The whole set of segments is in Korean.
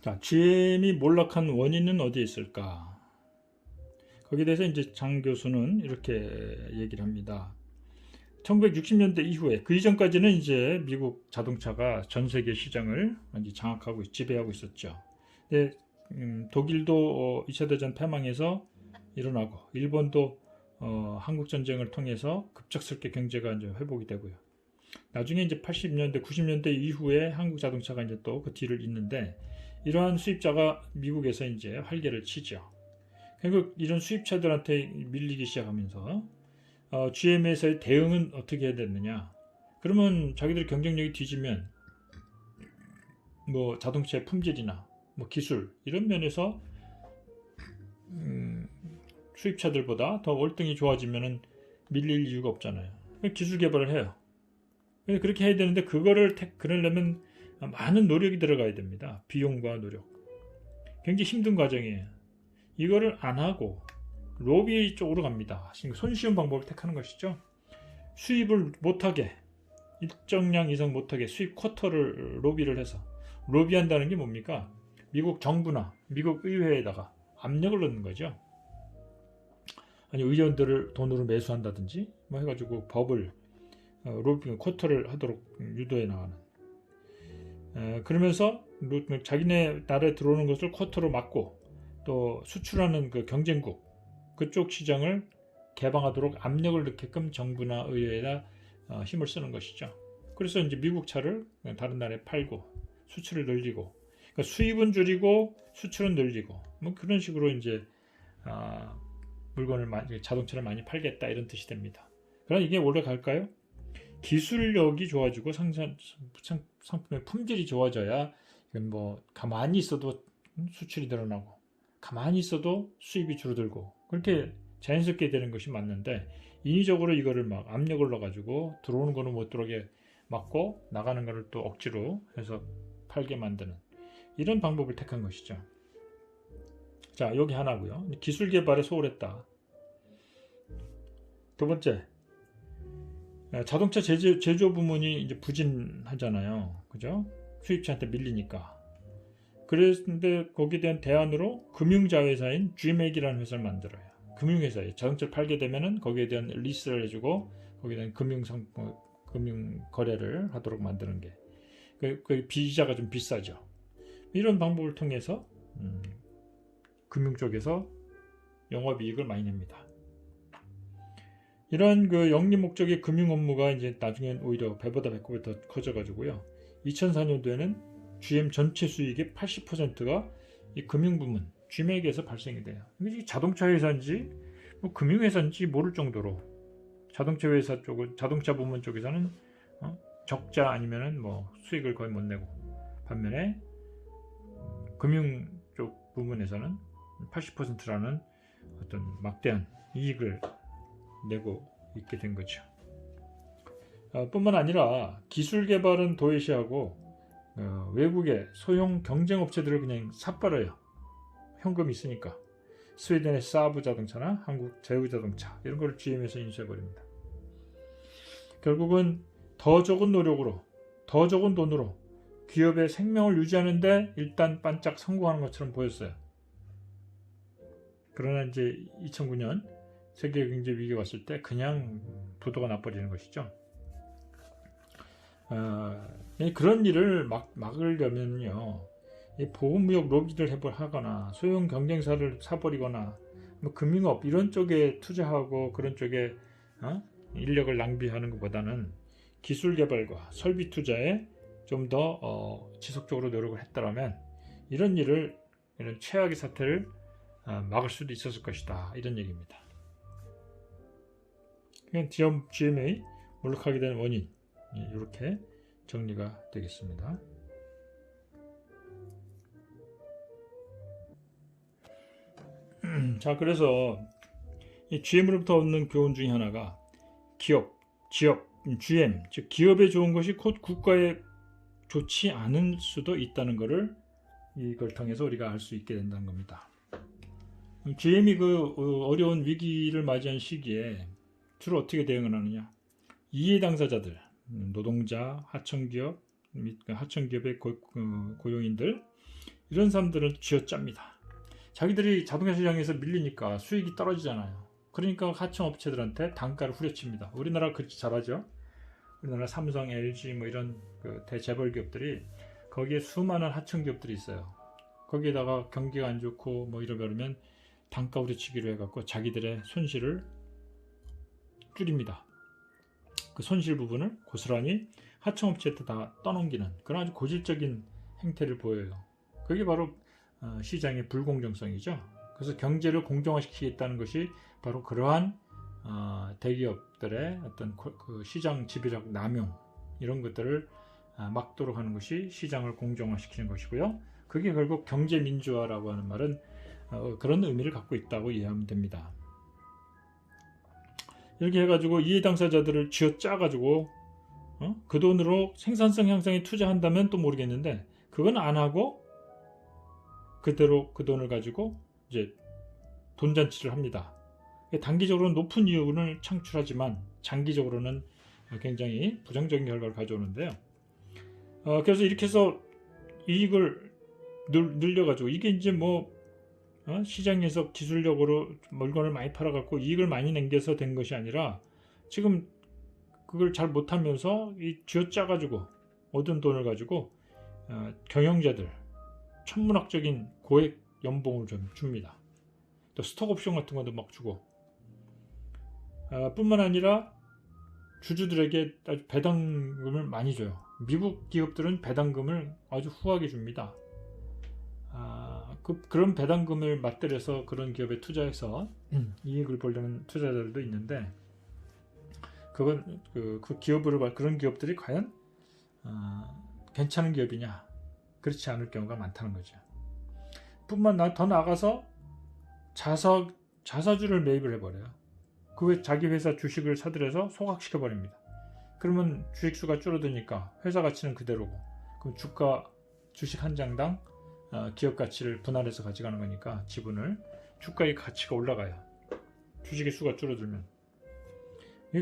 자, GM이 몰락한 원인은 어디에 있을까? 거기에 대해서 이제 장 교수는 이렇게 얘기를 합니다. 1960년대 이후에, 그 이전까지는 이제 미국 자동차가 전 세계 시장을 완전히 장악하고 지배하고 있었죠. 근데 독일도 2차 대전 패망에서 일어나고, 일본도 한국 전쟁을 통해서 급작스럽게 경제가 이제 회복이 되고요. 나중에 이제 80년대, 90년대 이후에 한국 자동차가 이제 또 그 뒤를 잇는데, 이러한 수입자가 미국에서 이제 활개를 치죠. 결국 이런 수입차들한테 밀리기 시작하면서 GM에서의 대응은 어떻게 해야 되느냐? 그러면 자기들 경쟁력이 뒤지면 뭐 자동차의 품질이나 뭐 기술 이런 면에서 수입차들보다 더 월등히 좋아지면은 밀릴 이유가 없잖아요. 기술 개발을 해요. 그렇게 해야 되는데 그거를 그러려면 많은 노력이 들어가야 됩니다. 비용과 노력. 굉장히 힘든 과정이에요. 이거를 안 하고 로비 쪽으로 갑니다. 손쉬운 방법을 택하는 것이죠. 수입을 못하게, 일정량 이상 못하게 수입 쿼터를 로비를 해서, 로비한다는 게 뭡니까? 미국 정부나 미국 의회에다가 압력을 넣는 거죠. 아니 의원들을 돈으로 매수한다든지 뭐 해가지고 법을 로비 쿼터를 하도록 유도해 나가는. 그러면서 자기네 나라에 들어오는 것을 쿼터로 막고 또 수출하는 그 경쟁국 그쪽 시장을 개방하도록 압력을 넣게끔 정부나 의회에다 힘을 쓰는 것이죠. 그래서 이제 미국 차를 다른 나라에 팔고 수출을 늘리고, 그러니까 수입은 줄이고 수출은 늘리고, 뭐 그런 식으로 이제 물건을 자동차를 많이 팔겠다 이런 뜻이 됩니다. 그럼 이게 오래 갈까요? 기술력이 좋아지고 상품의 품질이 좋아져야 이건 뭐 가만히 있어도 수출이 늘어나고 가만히 있어도 수입이 줄어들고 그렇게 자연스럽게 되는 것이 맞는데, 인위적으로 이거를 막 압력을 넣어가지고 들어오는 거는 못 들어오게 막고 나가는 거를 또 억지로 해서 팔게 만드는 이런 방법을 택한 것이죠. 자, 여기 하나고요. 기술 개발에 소홀했다. 두 번째, 자동차 제조 부문이 이제 부진하잖아요. 그죠? 수입차한테 밀리니까. 그런데 거기에 대한 대안으로 금융자회사인 GMAC이라는 회사를 만들어요. 금융회사에 자동차를 팔게 되면은 거기에 대한 리스를 해주고 거기에 대한 금융 거래를 하도록 만드는 게 그 비자가 좀 비싸죠. 이런 방법을 통해서 금융 쪽에서 영업이익을 많이 냅니다. 이런 그 영리 목적의 금융 업무가 이제 나중엔 오히려 배보다 배꼽이 더 커져가지고요. 2004년도에는 GM 전체 수익의 80%가 이 금융 부문 GM에게서 발생이 돼요. 이게 자동차 회사인지 뭐 금융 회사인지 모를 정도로 자동차 회사 쪽은, 자동차 부문 쪽에서는 적자 아니면은 뭐 수익을 거의 못 내고, 반면에 금융 쪽 부문에서는 80%라는 어떤 막대한 이익을 내고 있게 된 거죠. 뿐만 아니라 기술 개발은 도외시하고 외국의 소형 경쟁 업체들을 그냥 삿발아요. 현금이 있으니까. 스웨덴의 사브 자동차나 한국 제휴 자동차 이런 걸 GM에서 인수해버립니다. 결국은 더 적은 노력으로, 더 적은 돈으로 기업의 생명을 유지하는데 일단 반짝 성공하는 것처럼 보였어요. 그러나 이제 2009년 세계 경제 위기가 왔을 때 그냥 부도가 나버리는 것이죠. 그런 일을 막으려면요, 보호무역 로비를 하거나 소형 경쟁사를 사버리거나 뭐 금융업 이런 쪽에 투자하고 그런 쪽에 인력을 낭비하는 것보다는 기술 개발과 설비 투자에 좀 더 지속적으로 노력을 했더라면 이런 최악의 사태를 막을 수도 있었을 것이다, 이런 얘기입니다. GMA 몰락하게 된 원인, 이렇게 정리가 되겠습니다. 자, 그래서 이 GM으로부터 얻는 교훈 중에 하나가 기업, GM, 즉 기업에 좋은 것이 곧 국가에 좋지 않을 수도 있다는 것을 이걸 통해서 우리가 알 수 있게 된다는 겁니다. GM이 그 어려운 위기를 맞이한 시기에 주로 어떻게 대응을 하느냐? 이해 당사자들, 노동자, 하청기업 및 하청기업의 고용인들, 이런 사람들은 쥐어짭니다. 자기들이 자동차 시장에서 밀리니까 수익이 떨어지잖아요. 그러니까 하청업체들한테 단가를 후려칩니다. 우리나라 그렇게 잘하죠. 우리나라 삼성, LG 뭐 이런 그 대재벌 기업들이 거기에 수많은 하청 기업들이 있어요. 거기에다가 경기가 안 좋고 뭐 이러면 단가 후려치기로 해갖고 자기들의 손실을 줄입니다. 그 손실 부분을 고스란히 하청업체한테 다 떠넘기는 그런 아주 고질적인 행태를 보여요. 그게 바로 시장의 불공정성이죠. 그래서 경제를 공정화시키겠다는 것이 바로 그러한 대기업들의 어떤 그 시장 지배력 남용 이런 것들을 막도록 하는 것이 시장을 공정화시키는 것이고요. 그게 결국 경제민주화라고 하는 말은 그런 의미를 갖고 있다고 이해하면 됩니다. 이렇게 해가지고 이해 당사자들을 쥐어짜가지고 그 돈으로 생산성 향상에 투자한다면 또 모르겠는데 그건 안 하고 그대로 그 돈을 가지고 이제 돈잔치를 합니다. 단기적으로는 높은 이윤을 창출하지만 장기적으로는 굉장히 부정적인 결과를 가져오는데요. 그래서 이렇게 해서 이익을 늘려가지고 이게 이제 뭐 시장에서 기술력으로 물건을 많이 팔아갖고 이익을 많이 남겨서 된 것이 아니라 지금 그걸 잘 못하면서 이 쥐어짜가지고 얻은 돈을 가지고 경영자들 천문학적인 고액 연봉을 좀 줍니다. 또 스톡옵션 같은 것도 막 주고 뿐만 아니라 주주들에게 아주 배당금을 많이 줘요. 미국 기업들은 배당금을 아주 후하게 줍니다. 그런 배당금을 맞들여서 그런 기업에 투자해서 이익을 보려는 투자자들도 있는데 그건 그 기업으로 그런 기업들이 과연 괜찮은 기업이냐? 그렇지 않을 경우가 많다는 거죠. 더 나아가서 자사주를 매입을 해버려요. 그 자기 회사 주식을 사들여서 소각시켜 버립니다. 그러면 주식수가 줄어드니까 회사 가치는 그대로고 그럼 주식 한 장당 기업 가치를 분할해서 가져가는 거니까 지분을 주가의 가치가 올라가요. 주식의 수가 줄어들면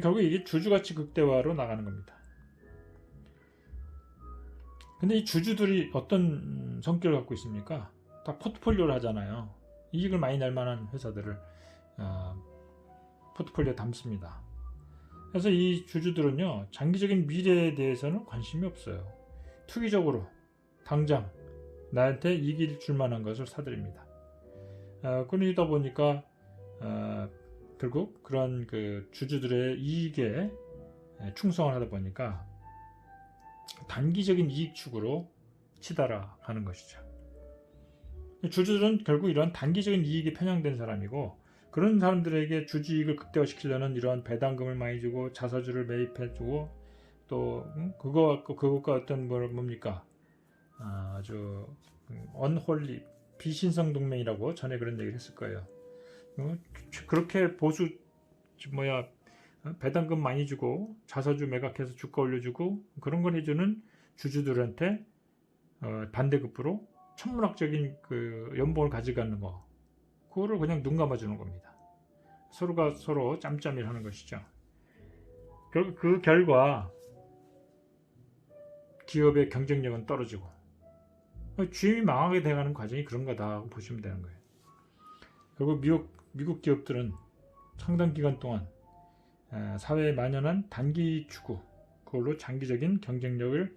결국 이게 주주가치 극대화로 나가는 겁니다. 근데 이 주주들이 어떤 성격을 갖고 있습니까? 다 포트폴리오를 하잖아요. 이익을 많이 낼 만한 회사들을 포트폴리오에 담습니다. 그래서 이 주주들은요 장기적인 미래에 대해서는 관심이 없어요. 투기적으로 당장 나한테 이익을 줄 만한 것을 사들입니다. 그러다 보니까 결국 그런 그 주주들의 이익에 충성을 하다 보니까 단기적인 이익 추구로 치달아가는 것이죠. 주주들은 결국 이런 단기적인 이익에 편향된 사람이고 그런 사람들에게 주주이익을 극대화시키려는 이러한 배당금을 많이 주고 자사주를 매입해주고 또 그것과 어떤 뭡니까 아주 언홀리 비신성 동맹이라고 전에 그런 얘기를 했을 거예요. 그렇게 보수 배당금 많이 주고 자사주 매각해서 주가 올려주고 그런 걸 해주는 주주들한테 반대급부로 천문학적인 그 연봉을 가져가는 거 그거를 그냥 눈 감아주는 겁니다. 서로가 서로 짬짬이를 하는 것이죠. 결국 그 결과 기업의 경쟁력은 떨어지고 GM이 망하게 돼가는 과정이 그런 거다 보시면 되는 거예요. 결국 미국 기업들은 상당 기간 동안 사회에 만연한 단기 추구 그걸로 장기적인 경쟁력을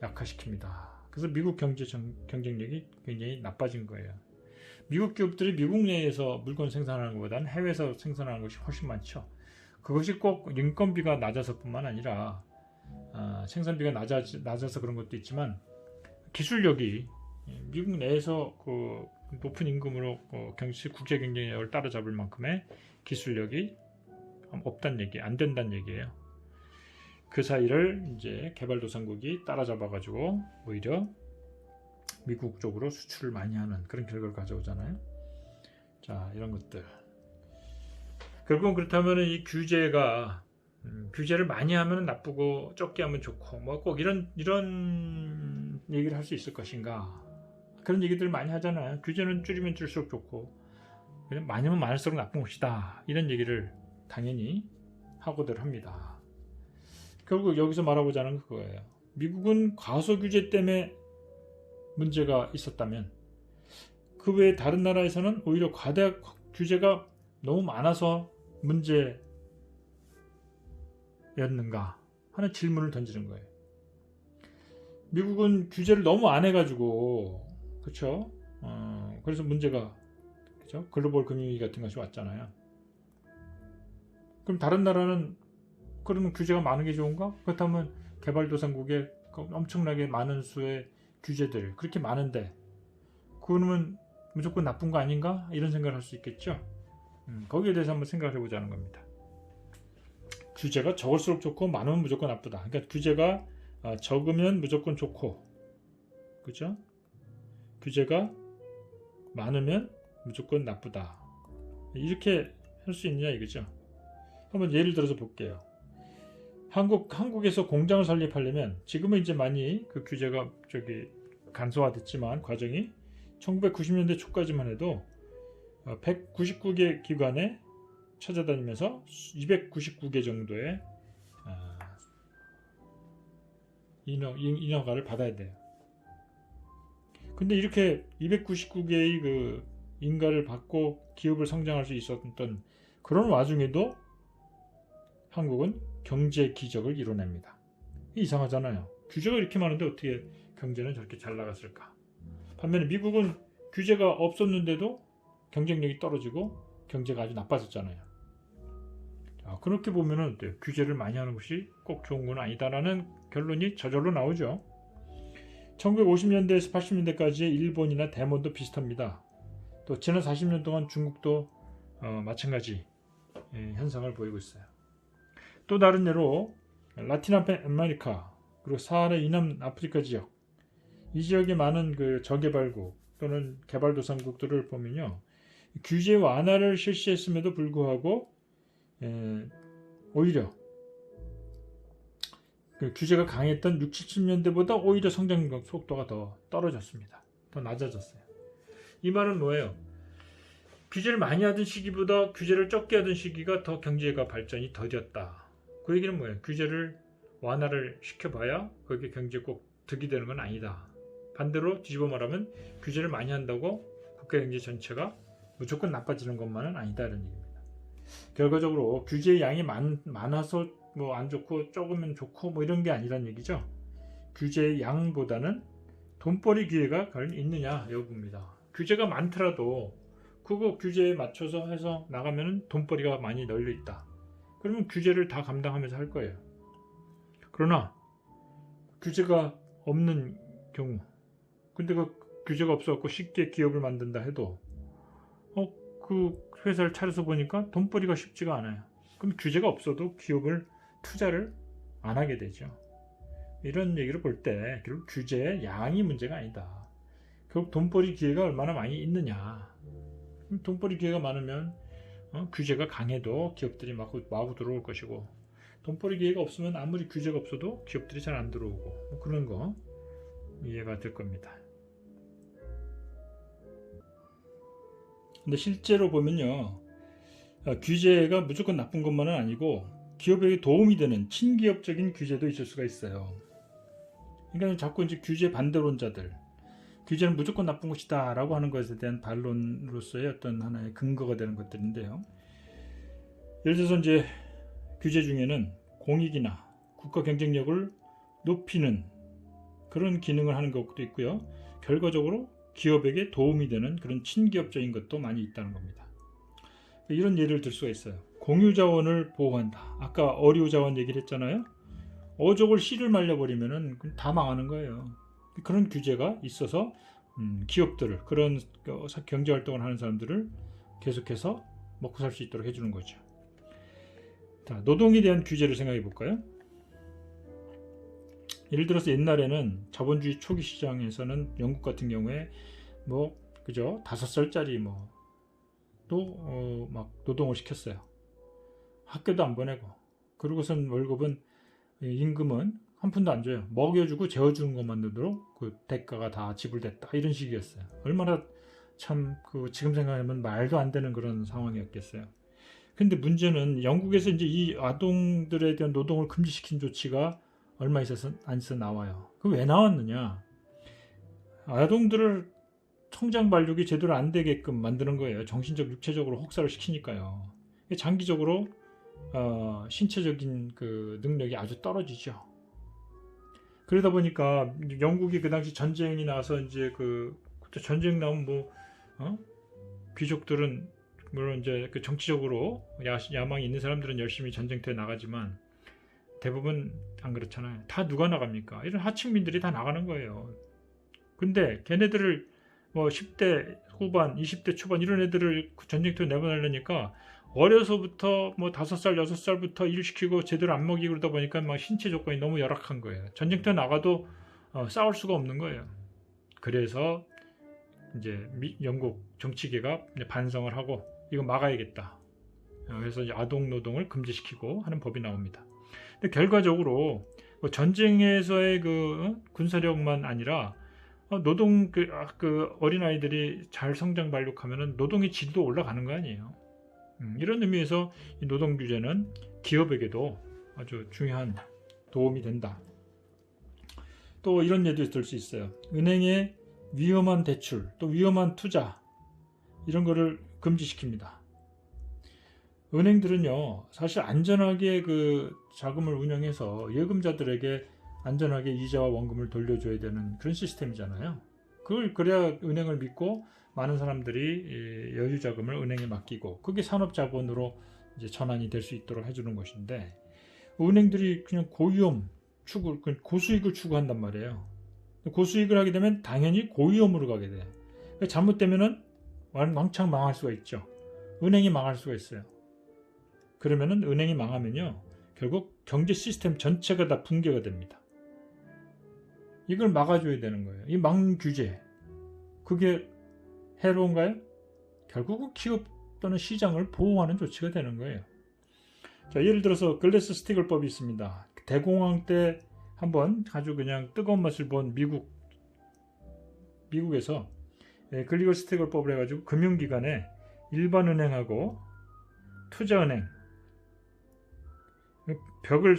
약화시킵니다. 그래서 미국 경쟁력이 굉장히 나빠진 거예요. 미국 기업들이 미국 내에서 물건 생산하는 것보다는 해외에서 생산하는 것이 훨씬 많죠. 그것이 꼭 인건비가 낮아서 뿐만 아니라 생산비가 낮아서 그런 것도 있지만 기술력이 미국 내에서 그 높은 임금으로 국제 경쟁력을 따라잡을 만큼의 기술력이 없다는 얘기, 안 된다는 얘기예요. 그 사이를 이제 개발도상국이 따라잡아가지고 오히려 미국 쪽으로 수출을 많이 하는 그런 결과를 가져오잖아요. 자, 이런 것들. 결국은 그렇다면 이 규제를 많이 하면 나쁘고 적게 하면 좋고 뭐 꼭 이런 얘기를 할 수 있을 것인가? 그런 얘기들 많이 하잖아요. 규제는 줄이면 줄수록 좋고 그냥 많으면 많을수록 나쁜 것이다. 이런 얘기를 당연히 하고들 합니다. 결국 여기서 말하고자 하는 그거예요. 미국은 과소 규제 때문에 문제가 있었다면 그 외에 다른 나라에서는 오히려 과대 규제가 너무 많아서 문제였는가 하는 질문을 던지는 거예요. 미국은 규제를 너무 안 해가지고, 그렇죠? 그래서 문제가, 그렇죠? 글로벌 금융위기 같은 것이 왔잖아요. 그럼 다른 나라는 그러면 규제가 많은 게 좋은가? 그렇다면 개발도상국에 엄청나게 많은 수의 규제들 그렇게 많은데 그러면 무조건 나쁜 거 아닌가? 이런 생각을 할 수 있겠죠. 거기에 대해서 한번 생각을 해보자는 겁니다. 규제가 적을수록 좋고 많으면 무조건 나쁘다. 그러니까 규제가 적으면 무조건 좋고, 그죠? 규제가 많으면 무조건 나쁘다. 이렇게 할 수 있느냐 이거죠. 한번 예를 들어서 볼게요. 한국에서 공장을 설립하려면 지금은 이제 많이 그 규제가 간소화됐지만 과정이 1990년대 초까지만 해도 199개 기관에 찾아다니면서 299개 정도의 인허가를 받아야 돼요. 근데 이렇게 299개의 그 인가를 받고 기업을 성장할 수 있었던 그런 와중에도 한국은 경제 기적을 이뤄냅니다. 이상하잖아요. 규제가 이렇게 많은데 어떻게 경제는 저렇게 잘 나갔을까? 반면에 미국은 규제가 없었는데도 경쟁력이 떨어지고 경제가 아주 나빠졌잖아요. 자, 그렇게 보면은 어때요? 규제를 많이 하는 것이 꼭 좋은 건 아니다라는 결론이 저절로 나오죠. 1950년대에서 80년대까지의 일본이나 대만도 비슷합니다. 또 지난 40년 동안 중국도 마찬가지 현상을 보이고 있어요. 또 다른 예로 라틴 아메리카 그리고 사하라 이남 아프리카 지역, 이 지역의 많은 그 저개발국 또는 개발도상국들을 보면요, 규제 완화를 실시했음에도 불구하고 오히려 그 규제가 강했던 60, 70년대보다 오히려 성장 속도가 더 떨어졌습니다. 더 낮아졌어요. 이 말은 뭐예요? 규제를 많이 하던 시기보다 규제를 적게 하던 시기가 더 경제가 발전이 더뎠다. 그 얘기는 뭐예요? 규제를 완화를 시켜봐야 거기에 경제 꼭 득이 되는 건 아니다. 반대로 뒤집어 말하면 규제를 많이 한다고 국가 경제 전체가 무조건 나빠지는 것만은 아니다 이런 얘기입니다. 결과적으로 규제의 양이 많아서 뭐 안 좋고 적으면 좋고 뭐 이런 게 아니란 얘기죠. 규제의 양보다는 돈벌이 기회가 과연 있느냐 여부입니다. 규제가 많더라도 그거 규제에 맞춰서 해서 나가면 돈벌이가 많이 널려 있다. 그러면 규제를 다 감당하면서 할 거예요. 그러나 규제가 없는 경우, 근데 그 규제가 없어갖고 쉽게 기업을 만든다 해도 그 회사를 차려서 보니까 돈벌이가 쉽지가 않아요. 그럼 규제가 없어도 기업을 투자를 안 하게 되죠. 이런 얘기를 볼 때 결국 규제의 양이 문제가 아니다. 결국 돈벌이 기회가 얼마나 많이 있느냐. 돈벌이 기회가 많으면 규제가 강해도 기업들이 마구 들어올 것이고, 돈벌이 기회가 없으면 아무리 규제가 없어도 기업들이 잘 안 들어오고, 뭐 그런 거 이해가 될 겁니다. 근데 실제로 보면요, 규제가 무조건 나쁜 것만은 아니고 기업에게 도움이 되는 친기업적인 규제도 있을 수가 있어요. 그러니까 자꾸 이제 규제 반대론자들, 규제는 무조건 나쁜 것이다 라고 하는 것에 대한 반론으로서의 어떤 하나의 근거가 되는 것들인데요. 예를 들어서 이제 규제 중에는 공익이나 국가 경쟁력을 높이는 그런 기능을 하는 것도 있고요. 결과적으로 기업에게 도움이 되는 그런 친기업적인 것도 많이 있다는 겁니다. 이런 예를 들 수가 있어요. 공유자원을 보호한다. 아까 어류자원 얘기를 했잖아요. 어족을 씨를 말려버리면 다 망하는 거예요. 그런 규제가 있어서 기업들을, 그런 경제활동을 하는 사람들을 계속해서 먹고 살 수 있도록 해주는 거죠. 자, 노동에 대한 규제를 생각해 볼까요? 예를 들어서 옛날에는 자본주의 초기 시장에서는 영국 같은 경우에 그죠? 5살짜리 또 막 노동을 시켰어요. 학교도 안 보내고, 그러고선 월급은, 임금은 한 푼도 안 줘요. 먹여주고 재워주는 것만으로도 그 대가가 다 지불됐다 이런 식이었어요. 얼마나 참 지금 생각하면 말도 안 되는 그런 상황이었겠어요. 근데 문제는 영국에서 이제 이 아동들에 대한 노동을 금지시킨 조치가 얼마 안 있어서 나와요. 그 왜 나왔느냐? 아동들을 성장 발육이 제대로 안 되게끔 만드는 거예요. 정신적, 육체적으로 혹사를 시키니까요. 장기적으로 신체적인 그 능력이 아주 떨어지죠. 그러다 보니까 영국이 그 당시 전쟁이 나서 이제 그때 전쟁 나면 귀족들은 물론 이제 그 정치적으로 야망이 있는 사람들은 열심히 전쟁터에 나가지만 대부분 안 그렇잖아요. 다 누가 나갑니까? 이런 하층민들이 다 나가는 거예요. 근데 걔네들을 10대 후반, 20대 초반 이런 애들을 전쟁터에 내보내려니까 어려서부터 5살, 6살부터 일시키고 제대로 안 먹이고 그러다 보니까 막 신체 조건이 너무 열악한 거예요. 전쟁터에 나가도 싸울 수가 없는 거예요. 그래서 이제 영국 정치계가 반성을 하고 이거 막아야겠다. 그래서 이제 아동 노동을 금지시키고 하는 법이 나옵니다. 근데 결과적으로 전쟁에서의 그 군사력만 아니라 노동 그 어린아이들이 잘 성장 발육하면은 노동의 질도 올라가는 거 아니에요. 이런 의미에서 이 노동 규제는 기업에게도 아주 중요한 도움이 된다. 또 이런 예도 들 수 있어요. 은행의 위험한 대출, 또 위험한 투자 이런 거를 금지시킵니다. 은행들은요, 사실 안전하게 그 자금을 운영해서 예금자들에게 안전하게 이자와 원금을 돌려줘야 되는 그런 시스템이잖아요. 그래야 은행을 믿고 많은 사람들이 여유 자금을 은행에 맡기고 그게 산업자본으로 이제 전환이 될 수 있도록 해주는 것인데 은행들이 그냥 고위험 추구, 고수익을 추구한단 말이에요. 고수익을 하게 되면 당연히 고위험으로 가게 돼. 잘못되면은 왕창 망할 수가 있죠. 은행이 망할 수가 있어요. 그러면은 은행이 망하면요, 결국 경제 시스템 전체가 다 붕괴가 됩니다. 이걸 막아줘야 되는 거예요. 이 망규제, 그게 해로운가요? 결국은 기업 또는 시장을 보호하는 조치가 되는 거예요. 자, 예를 들어서 글래스 스티글법이 있습니다. 대공황 때 한번 아주 그냥 뜨거운 맛을 본 미국에서 글래스 스티글법을 해가지고 금융기관에 일반은행하고 투자은행 벽을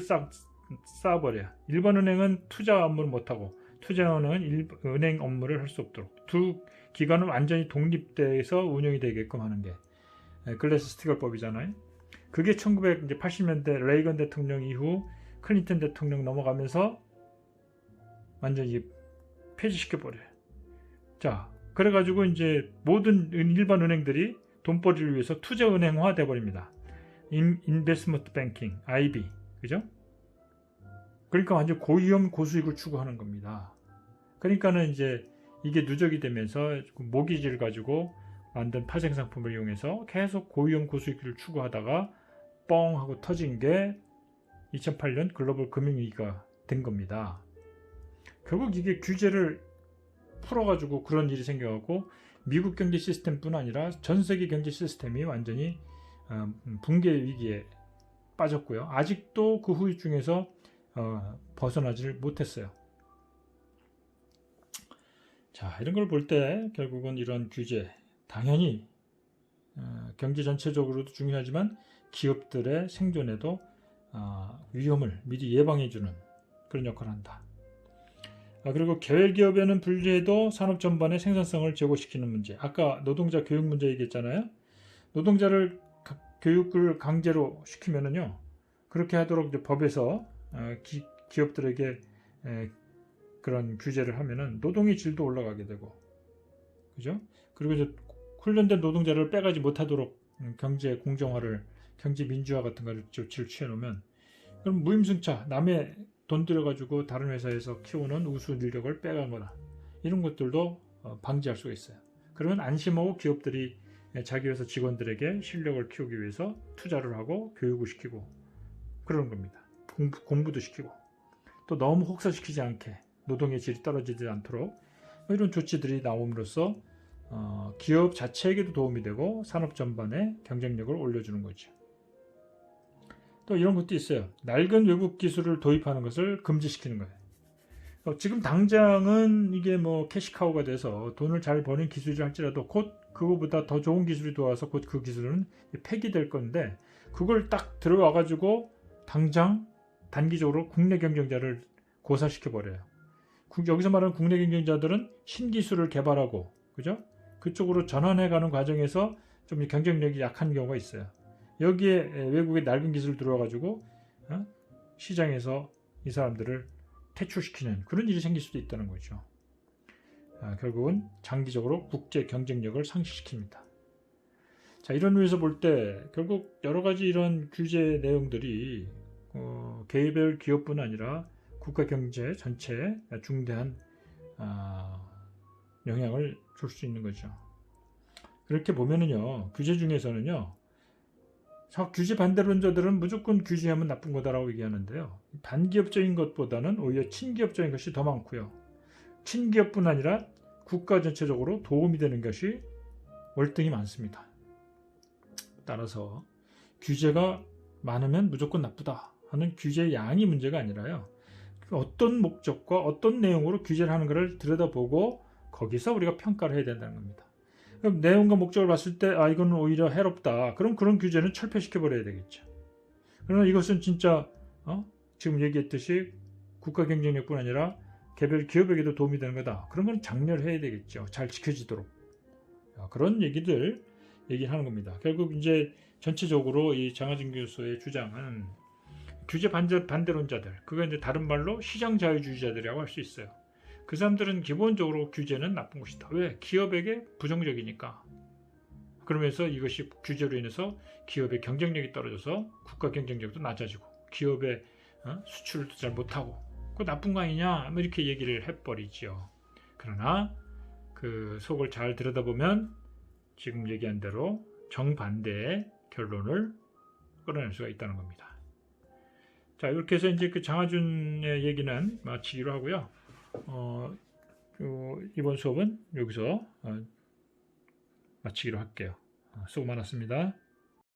쌓아버려요. 일반은행은 투자 업무를 못하고 투자은행은 은행 업무를 할 수 없도록 두 기관은 완전히 독립돼서 운영이 되게끔 하는 게 글래스 스티글법이잖아요. 그게 1980년대 레이건 대통령 이후 클린턴 대통령 넘어가면서 완전히 폐지시켜버려요. 자, 그래가지고 이제 모든 일반 은행들이 돈벌이를 위해서 투자은행화 돼버립니다. 인베스트먼트 뱅킹, IB, 그죠? 그러니까 완전 고위험 고수익을 추구하는 겁니다. 그러니까는 이제 이게 누적이 되면서 모기지를 가지고 만든 파생 상품을 이용해서 계속 고위험 고수익을 추구하다가 뻥 하고 터진 게 2008년 글로벌 금융위기가 된 겁니다. 결국 이게 규제를 풀어가지고 그런 일이 생겨갖고 미국 경제 시스템뿐 아니라 전 세계 경제 시스템이 완전히 붕괴 위기에 빠졌고요. 아직도 그 후유증에서 벗어나지를 못했어요. 자, 이런 걸 볼 때 결국은 이런 규제, 당연히 경제 전체적으로도 중요하지만 기업들의 생존에도 위험을 미리 예방해주는 그런 역할을 한다. 그리고 개별기업에는 불리해도 산업 전반의 생산성을 제고시키는 문제. 아까 노동자 교육 문제 얘기했잖아요. 노동자를 교육을 강제로 시키면은요, 그렇게 하도록 이제 법에서 기업들에게 그런 규제를 하면은 노동의 질도 올라가게 되고, 그죠? 그리고 이제 훈련된 노동자를 빼가지 못하도록 경제 공정화를, 경제 민주화 같은 거를 조치를 취해놓으면, 그럼 무임승차, 남의 돈 들여가지고 다른 회사에서 키우는 우수 인력을 빼간거나 이런 것들도 방지할 수가 있어요. 그러면 안심하고 기업들이 자기 회사 직원들에게 실력을 키우기 위해서 투자를 하고 교육을 시키고 그러는 겁니다. 공부도 시키고 또 너무 혹사시키지 않게 노동의 질이 떨어지지 않도록 이런 조치들이 나옴으로써 기업 자체에게도 도움이 되고 산업 전반의 경쟁력을 올려주는 거죠. 또 이런 것도 있어요. 낡은 외국 기술을 도입하는 것을 금지시키는 거예요. 지금 당장은 이게 캐시카우가 돼서 돈을 잘 버는 기술이 할지라도 곧 그거보다 더 좋은 기술이 들어와서 곧 그 기술은 폐기될 건데 그걸 딱 들어와가지고 당장 단기적으로 국내 경쟁자를 고사시켜버려요. 여기서 말하는 국내 경쟁자들은 신기술을 개발하고 그죠? 그쪽으로 전환해가는 과정에서 좀 경쟁력이 약한 경우가 있어요. 여기에 외국의 낡은 기술 들어와가지고 시장에서 이 사람들을 퇴출시키는 그런 일이 생길 수도 있다는 거죠. 결국은 장기적으로 국제 경쟁력을 상실시킵니다. 자, 이런 의미에서 볼 때 결국 여러 가지 이런 규제 내용들이 개별 기업뿐 아니라 국가 경제 전체에 중대한 영향을 줄 수 있는 거죠. 그렇게 보면은요, 규제 중에서는요, 규제 반대론자들은 무조건 규제하면 나쁜 거다라고 얘기하는데요. 반기업적인 것보다는 오히려 친기업적인 것이 더 많고요. 친기업뿐 아니라 국가 전체적으로 도움이 되는 것이 월등히 많습니다. 따라서 규제가 많으면 무조건 나쁘다 하는 규제의 양이 문제가 아니라요. 어떤 목적과 어떤 내용으로 규제를 하는 것을 들여다보고 거기서 우리가 평가를 해야 된다는 겁니다. 그럼 내용과 목적을 봤을 때 이건 오히려 해롭다. 그럼 그런 규제는 철폐시켜버려야 되겠죠. 그러나 이것은 진짜 지금 얘기했듯이 국가 경쟁력뿐 아니라 개별 기업에게도 도움이 되는 거다. 그런 건 장려해야 되겠죠. 잘 지켜지도록. 그런 얘기를 얘기하는 겁니다. 결국 이제 전체적으로 이 장하진 교수의 주장은 규제 반대론자들, 그거 이제 다른 말로 시장 자유주의자들이라고 할 수 있어요. 그 사람들은 기본적으로 규제는 나쁜 것이다. 왜? 기업에게 부정적이니까. 그러면서 이것이 규제로 인해서 기업의 경쟁력이 떨어져서 국가 경쟁력도 낮아지고 기업의 수출도 잘 못하고 그거 나쁜 거 아니냐? 뭐 이렇게 얘기를 해버리죠. 그러나 그 속을 잘 들여다보면 지금 얘기한 대로 정반대의 결론을 끌어낼 수가 있다는 겁니다. 자, 이렇게 해서 이제 그 장하준의 얘기는 마치기로 하고요. 이번 수업은 여기서 마치기로 할게요. 수고 많았습니다.